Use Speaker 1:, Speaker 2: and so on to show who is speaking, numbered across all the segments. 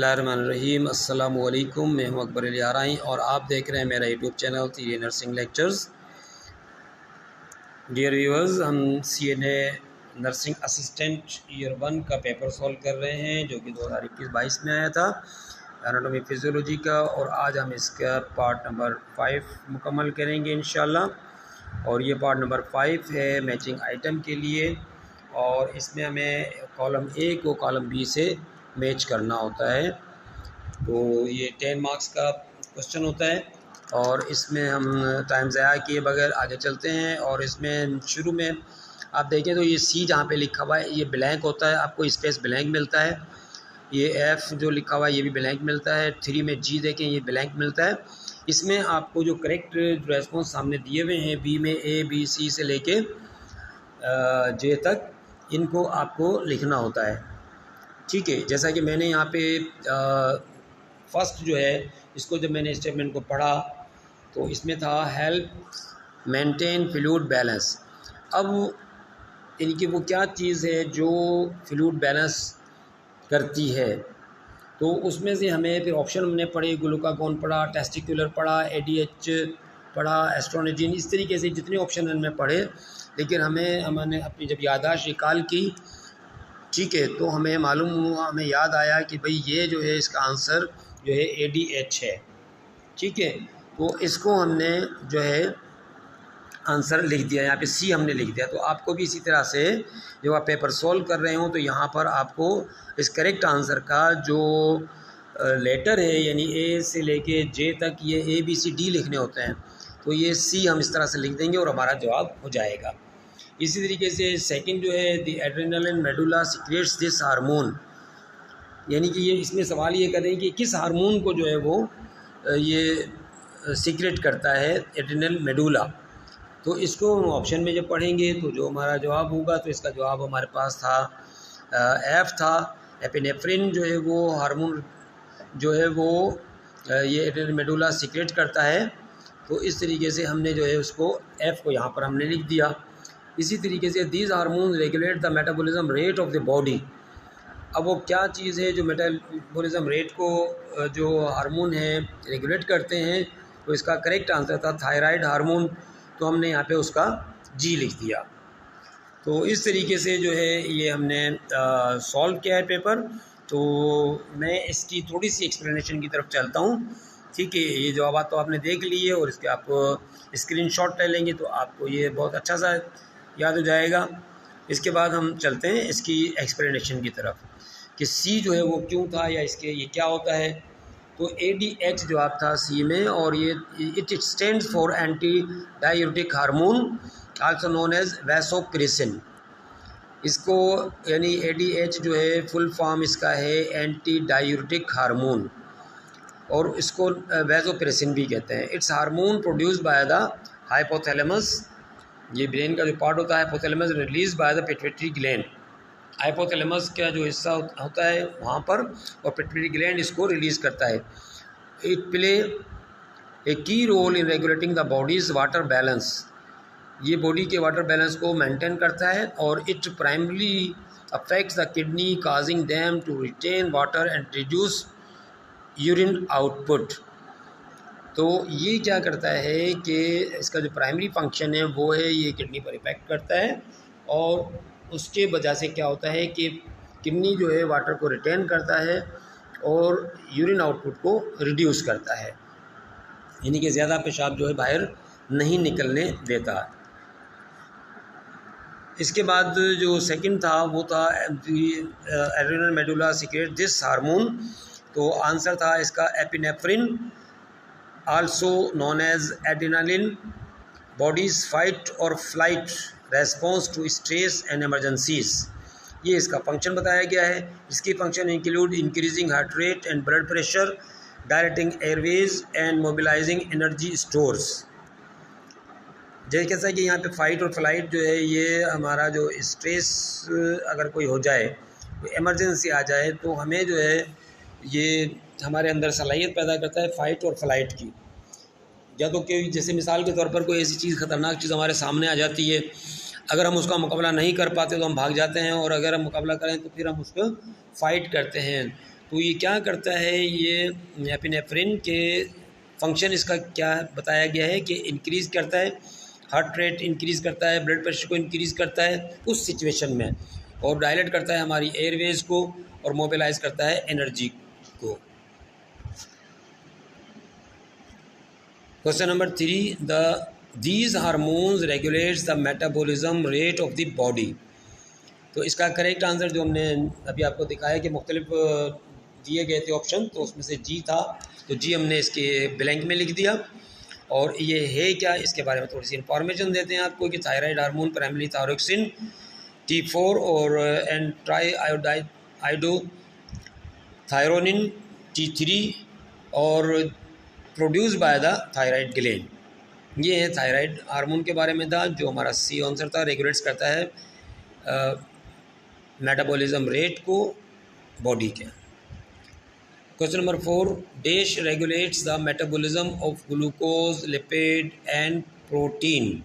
Speaker 1: बिस्मिल्लाहिर्रहमानिर्रहीम। अस्सलामु अलैकुम। मैं हूं अकबर अली आराई और आप देख रहे हैं मेरा YouTube channel three nursing lectures. Dear viewers, हम CNA नर्सिंग असिस्टेंट ईयर 1 का पेपर सॉल्व कर रहे हैं जो कि 2021-22 में आया था एनाटॉमी फिजियोलॉजी का, और आज हम इसका पार्ट नंबर 5 मुकम्मल करेंगे इंशाल्लाह। और ये पार्ट नंबर 5 है मैचिंग आइटम के लिए, और इसमें हमें कॉलम A को कॉलम B से मैच करना होता है। तो ये 10 मार्क्स का क्वेश्चन होता है और इसमें हम टाइम ज़ाया किए बगैर आगे चलते हैं। और इसमें शुरू में आप देखें तो ये C जहाँ पे लिखा हुआ है ये ब्लैंक होता है, आपको स्पेस ब्लैंक मिलता है। ये F जो लिखा हुआ है ये भी ब्लैंक मिलता है। 3 में G देखें ये ब्लैंक मिलता है। इसमें आपको जो करेक्ट रेस्पॉन्स सामने दिए हुए हैं B में A B C से लेके J तक, इनको आपको लिखना होता है। ठीक है, जैसा कि मैंने यहाँ पे फर्स्ट जो है इसको जब मैंने स्टेटमेंट को पढ़ा तो इसमें था हेल्प मेंटेन फ्लूइड बैलेंस। अब इनकी वो क्या चीज़ है जो फ्लूइड बैलेंस करती है, तो उसमें से हमें फिर ऑप्शन हमने पढ़े, ग्लूकागोन पढ़ा, टेस्टिकुलर पढ़ा, ADH पढ़ा, एस्ट्रोनिजिन, इस तरीके से जितने ऑप्शन हमने पढ़े। लेकिन हमने अपनी जब याददाश्त रिकॉल की, ठीक है, तो हमें मालूम हुआ, हमें याद आया कि भाई ये जो है इसका आंसर जो है ADH है। ठीक है, तो इसको हमने जो है आंसर लिख दिया, यहाँ पे C हमने लिख दिया। तो आपको भी इसी तरह से जब आप पेपर सॉल्व कर रहे हो तो यहाँ पर आपको इस करेक्ट आंसर का जो लेटर है यानी A से लेके J तक ये ABCD लिखने होते हैं। तो ये C हम इस तरह से लिख देंगे और हमारा जवाब हो जाएगा। इसी तरीके से सेकंड जो है the adrenaline medulla secrets this hormone, यानी कि ये इसमें सवाल ये करें कि किस हार्मोन को जो है वो ये सीक्रेट करता है एड्रेनल मेडुला। तो इसको हम ऑप्शन में जब पढ़ेंगे तो जो हमारा जवाब होगा, तो इसका जवाब हमारे पास था F था। एपिनेफ्रिन जो है वो हार्मोन जो है वो ये एड्रेनल मेडुला सीक्रेट करता है। तो इस तरीके से हमने जो है उसको F को यहाँ पर हमने लिख दिया। इसी तरीके से these hormone regulate the metabolism rate of the body. अब वो क्या चीज़ है जो मेटाबॉलिज्म रेट को जो हार्मोन है रेगुलेट करते हैं, तो इसका करेक्ट आंसर था थायराइड हार्मोन। तो हमने यहाँ पे उसका G लिख दिया। तो इस तरीके से जो है ये हमने सॉल्व किया है पेपर। तो मैं इसकी थोड़ी सी एक्सप्लेनेशन की तरफ चलता हूँ। ठीक है, ये जवाब तो आपने देख लिए और इसके आप स्क्रीनशॉट ले लेंगे तो आपको ये बहुत अच्छा सा याद हो जाएगा। इसके बाद हम चलते हैं इसकी एक्सप्लेनेशन की तरफ कि C जो है वो क्यों था या इसके ये क्या होता है। तो ADH जवाब था C में, और ये it stands for anti diuretic hormone also known as vasopressin. इसको यानी ADH जो है फुल फॉर्म इसका है एंटी डायूरेटिक हार्मोन, और इसको वैसोप्रेसिन भी कहते हैं। It's hormone produced by the hypothalamus, ये ब्रेन का जो पार्ट होता है hypothalamus, release by the pituitary gland. Hypothalamus का जो हिस्सा होता है वहाँ पर, और पिट्यूटरी ग्लैंड इसको रिलीज़ करता है। It play a key role in regulating the body's water balance, ये बॉडी के वाटर बैलेंस को मेंटेन करता है। और it primarily affects the kidney causing them to retain water and reduce urine output. तो ये क्या करता है कि इसका जो प्राइमरी फंक्शन है वो है ये किडनी पर इफेक्ट करता है, और उसके वजह से क्या होता है कि किडनी जो है वाटर को रिटेन करता है और यूरिन आउटपुट को रिड्यूस करता है, यानी कि ज़्यादा पेशाब जो है बाहर नहीं निकलने देता। इसके बाद जो सेकंड था वो था adrenal medulla secrete this hormone. तो आंसर था इसका epinephrine also known as adrenaline, body's fight और flight response to stress and emergencies. ये इसका फंक्शन बताया गया है। इसकी function include increasing heart rate and blood pressure, directing airways and mobilising energy stores. जैसा कि यहाँ पे फाइट और फ्लाइट जो है ये हमारा जो स्ट्रेस अगर कोई हो जाए, इमरजेंसी आ जाए, तो हमें जो है ये हमारे अंदर सलाहियत पैदा करता है फाइट और फ्लाइट की। या तो कि जैसे मिसाल के तौर पर कोई ऐसी चीज़ ख़तरनाक चीज़ हमारे सामने आ जाती है, अगर हम उसका मुकाबला नहीं कर पाते तो हम भाग जाते हैं, और अगर हम मुकाबला करें तो फिर हम उसको फ़ाइट करते हैं। तो ये क्या करता है, ये एपिनेफ्रिन के फंक्शन इसका क्या बताया गया है कि इंक्रीज़ करता है, हार्ट रेट इंक्रीज़ करता है, ब्लड प्रेशर को इंक्रीज़ करता है उस सिचुएशन में, और डायलेट करता है हमारी एयरवेज को और मोबिलाइज करता है एनर्जी को। Question number 3, these hormones regulates the metabolism rate of the body. तो इसका करेक्ट आंसर जो हमने अभी आपको दिखाया कि मुख्तलिफ दिए गए थे ऑप्शन, तो उसमें से जी था, तो जी हमने इसके ब्लैंक में लिख दिया। और ये है क्या, इसके बारे में थोड़ी सी इंफॉर्मेशन देते हैं आपको कि thyroid hormone primary thyroxine T4 और and try iodo thyronine T3 और produce by the thyroid gland. ये है थायराइड हार्मोन के बारे में था, जो हमारा सी आंसर था। रेगुलेट्स करता है मेटाबॉलिज्म रेट को बॉडी के। Question number 4, dash regulates the metabolism of glucose, lipid and protein.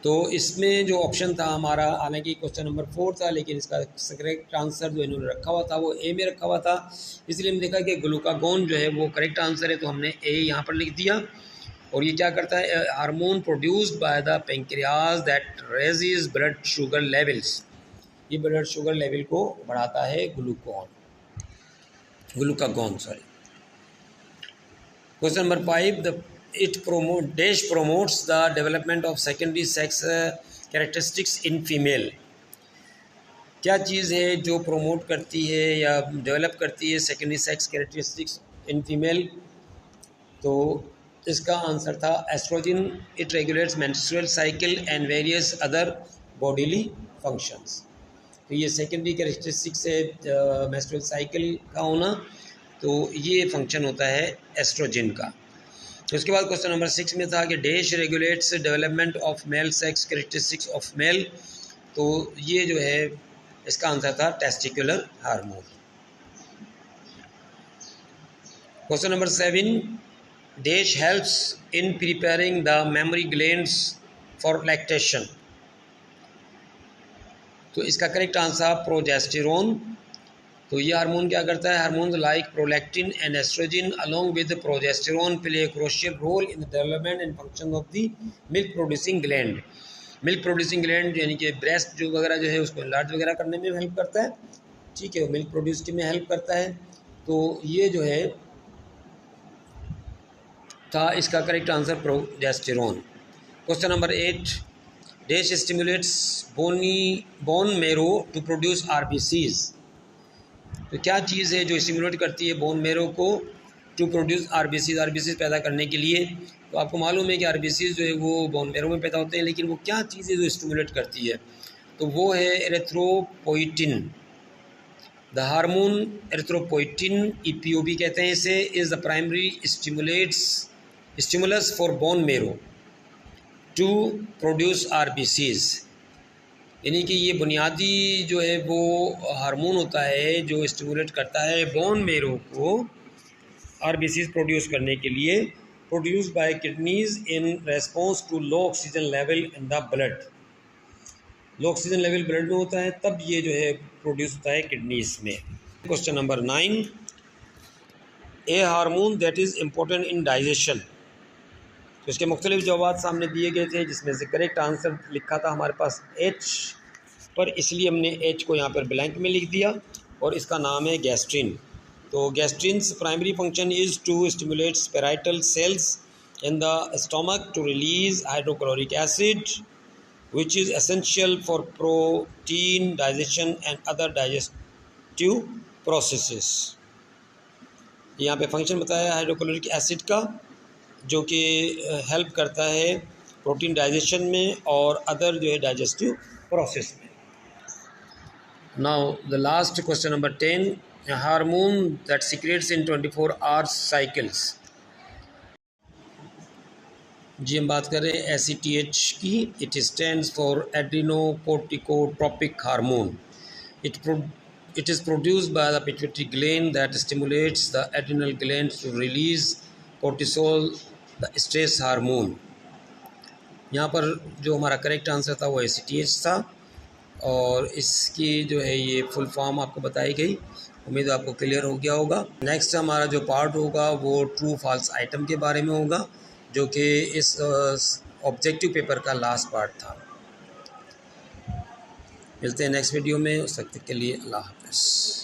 Speaker 1: तो इसमें जो ऑप्शन था हमारा, हालांकि क्वेश्चन नंबर 4 था, लेकिन इसका करेक्ट आंसर जो इन्होंने रखा हुआ था वो ए में रखा हुआ था, इसलिए हमने देखा कि ग्लूकागोन जो है वो करेक्ट आंसर है, तो हमने ए यहाँ पर लिख दिया। और ये क्या करता है, hormone produced by the pancreas that raises blood sugar levels. ये ब्लड शुगर लेवल को बढ़ाता है glucagon sorry. Question number 5, dash promotes the development of secondary sex characteristics in female। क्या चीज़ है जो प्रोमोट करती है या डेवलप करती है secondary sex characteristics in female? तो इसका आंसर था oestrogen. It regulates menstrual cycle and various other bodily functions. तो ये सेकेंडरी कैरेक्टरिस्टिक्स है मेंस्ट्रुअल साइकिल का होना, तो ये फंक्शन होता है एस्ट्रोजन का। तो उसके बाद क्वेश्चन नंबर 6 में था कि dash regulates development of male sex characteristics of male. तो ये जो है इसका आंसर था testicular hormone. Question number 7, dash helps in preparing the mammary glands for lactation. तो इसका करेक्ट आंसर प्रोजेस्टेरोन। तो ये हार्मोन क्या करता है, hormones like prolactin and oestrogen along with progesterone play a crucial role in the development and function of the milk producing gland. Milk producing gland यानी कि breast जो वगैरह जो है उसको इनलार्ज वगैरह करने में हेल्प करता है, ठीक है, वो मिल्क प्रोड्यूस में हेल्प करता है। तो ये जो है था इसका correct answer progesterone. Question number 8, dash stimulates bone marrow to produce RBCs। तो क्या चीज़ है जो स्टिमुलेट करती है बोन मेरो को टू प्रोड्यूस RBCs पैदा करने के लिए? तो आपको मालूम है कि RBCs जो है वो बोन मेरो में पैदा होते हैं, लेकिन वो क्या चीज़ है जो स्टिमुलेट करती है? तो वो है erythropoietin. The hormone erythropoietin, EPOB कहते हैं इसे, is the primary stimulus for bone marrow to produce RBCs। यानी कि ये बुनियादी जो है वो हार्मोन होता है जो स्टिमुलेट करता है बोन मेरो को RBCs प्रोड्यूस करने के लिए, produce by kidneys in response to low oxygen level in the blood. Low oxygen level blood में होता है तब ये जो है प्रोड्यूस होता है किडनीज में। Question number 9, A hormone that is important in digestion. तो इसके मुख्तलिफ जवाब सामने दिए गए थे, जिसमें से करेक्ट आंसर लिखा था हमारे पास H पर, इसलिए हमने H को यहाँ पर ब्लैंक में लिख दिया और इसका नाम है गैस्ट्रिन। तो gastrin's primary function is to stimulate parietal cells in the stomach to release hydrochloric acid which is essential for protein digestion and other digestive processes. यहाँ पे फंक्शन बताया हाइड्रोक्लोरिक एसिड का, जो कि हेल्प करता है प्रोटीन डाइजेशन में और अदर जो है डाइजेस्टिव प्रोसेस में। Now the last question number 10, hormone that secretes in 24 hours cycles. जी हम बात कर रहे हैं ACTH की। It stands for adrenocorticotropic hormone. It is produced by the pituitary gland that stimulates the adrenal glands to release cortisol, the stress hormone। यहाँ पर जो हमारा करेक्ट आंसर था वो ACTH था, और इसकी जो है ये फुल फॉर्म आपको बताई गई, उम्मीद आपको क्लियर हो गया होगा। नेक्स्ट हमारा जो पार्ट होगा वो ट्रू फॉल्स आइटम के बारे में होगा, जो कि इस ऑब्जेक्टिव पेपर का लास्ट पार्ट था। मिलते हैं नेक्स्ट वीडियो में, उस वक्त के लिए अल्लाह हाफ़िज़।